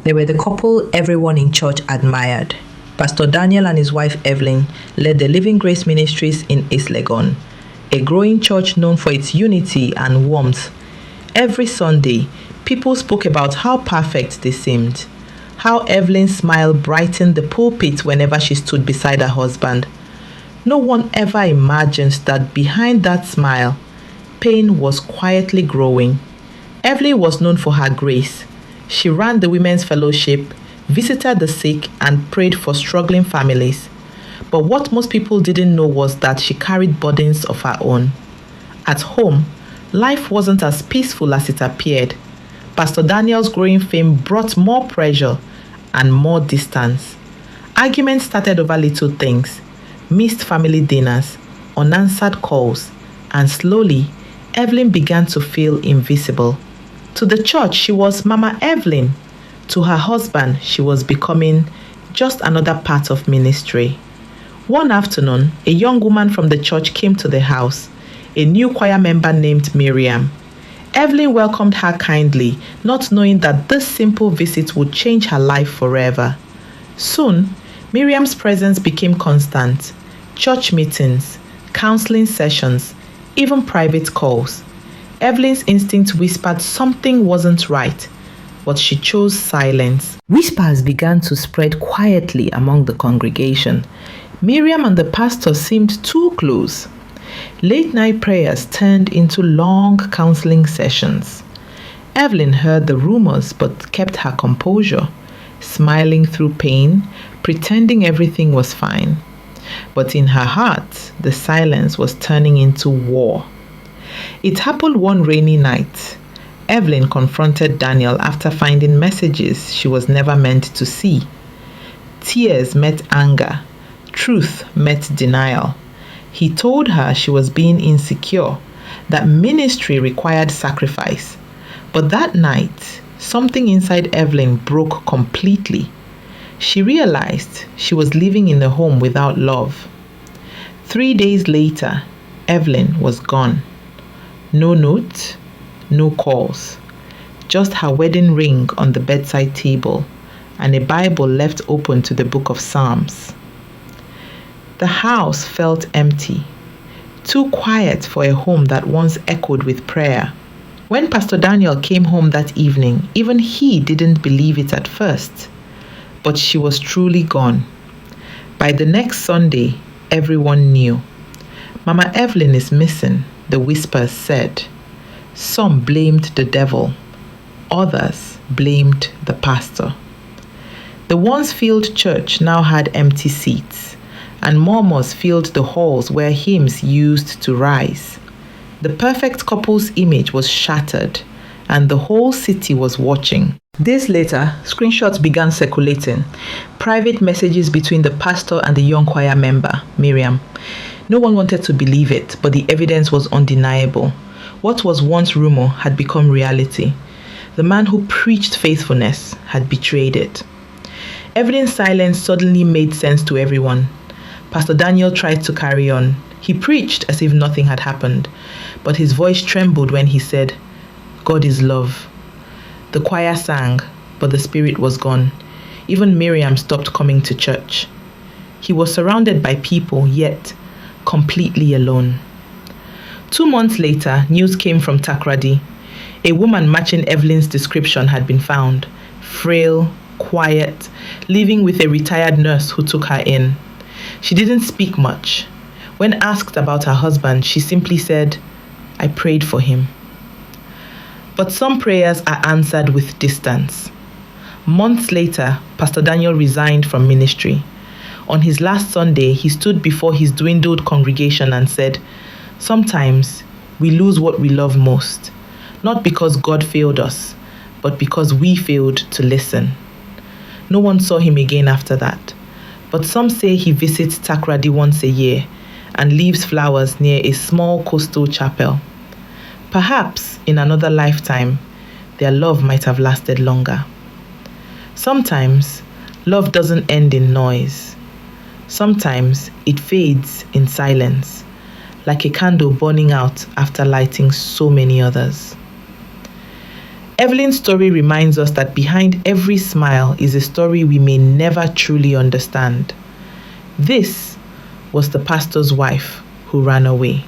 They were the couple everyone in church admired. Pastor Daniel and his wife Evelyn led the Living Grace Ministries in East Legon, a growing church known for its unity and warmth. Every Sunday, people spoke about how perfect they seemed, how Evelyn's smile brightened the pulpit whenever she stood beside her husband. No one ever imagined that behind that smile, pain was quietly growing. Evelyn was known for her grace. She ran the women's fellowship, visited the sick, and prayed for struggling families. But what most people didn't know was that she carried burdens of her own. At home, life wasn't as peaceful as it appeared. Pastor Daniel's growing fame brought more pressure and more distance. Arguments started over little things, missed family dinners, unanswered calls, and slowly, Evelyn began to feel invisible. To the church, she was Mama Evelyn. To her husband, she was becoming just another part of ministry. One afternoon, a young woman from the church came to the house, a new choir member named Miriam. Evelyn welcomed her kindly, not knowing that this simple visit would change her life forever. Soon, Miriam's presence became constant. Church meetings, counseling sessions, even private calls. Evelyn's instinct whispered something wasn't right, but she chose silence. Whispers began to spread quietly among the congregation. Miriam and the pastor seemed too close. Late-night prayers turned into long counseling sessions. Evelyn heard the rumors but kept her composure, smiling through pain, pretending everything was fine. But in her heart, the silence was turning into war. It happened one rainy night. Evelyn confronted Daniel after finding messages she was never meant to see. Tears met anger. Truth met denial. He told her she was being insecure, that ministry required sacrifice. But that night, something inside Evelyn broke completely. She realized she was living in a home without love. 3 days later, Evelyn was gone. No note, no calls, just her wedding ring on the bedside table and a Bible left open to the book of Psalms. The house felt empty, too quiet for a home that once echoed with prayer. When Pastor Daniel came home that evening, even he didn't believe it at first. But she was truly gone. By the next Sunday, everyone knew. Mama Evelyn is missing, the whispers said. Some blamed the devil. Others blamed the pastor. The once filled church now had empty seats, and murmurs filled the halls where hymns used to rise. The perfect couple's image was shattered, and the whole city was watching. Days later, screenshots began circulating, private messages between the pastor and the young choir member, Miriam. No one wanted to believe it, but the evidence was undeniable. What was once rumor had become reality. The man who preached faithfulness had betrayed it. Evelyn's silence suddenly made sense to everyone. Pastor Daniel tried to carry on. He preached as if nothing had happened, but his voice trembled when he said, "God is love." The choir sang, but the spirit was gone. Even Miriam stopped coming to church. He was surrounded by people, yet completely alone. 2 months later, news came from Takrady. A woman matching Evelyn's description had been found, frail, quiet, living with a retired nurse who took her in. She didn't speak much. When asked about her husband, she simply said, "I prayed for him." But some prayers are answered with distance. Months later, Pastor Daniel resigned from ministry. On his last Sunday, he stood before his dwindled congregation and said, "Sometimes we lose what we love most, not because God failed us, but because we failed to listen." No one saw him again after that, but some say he visits Takrady once a year and leaves flowers near a small coastal chapel. Perhaps in another lifetime, their love might have lasted longer. Sometimes, love doesn't end in noise. Sometimes it fades in silence, like a candle burning out after lighting so many others. Evelyn's story reminds us that behind every smile is a story we may never truly understand. This was the pastor's wife who ran away.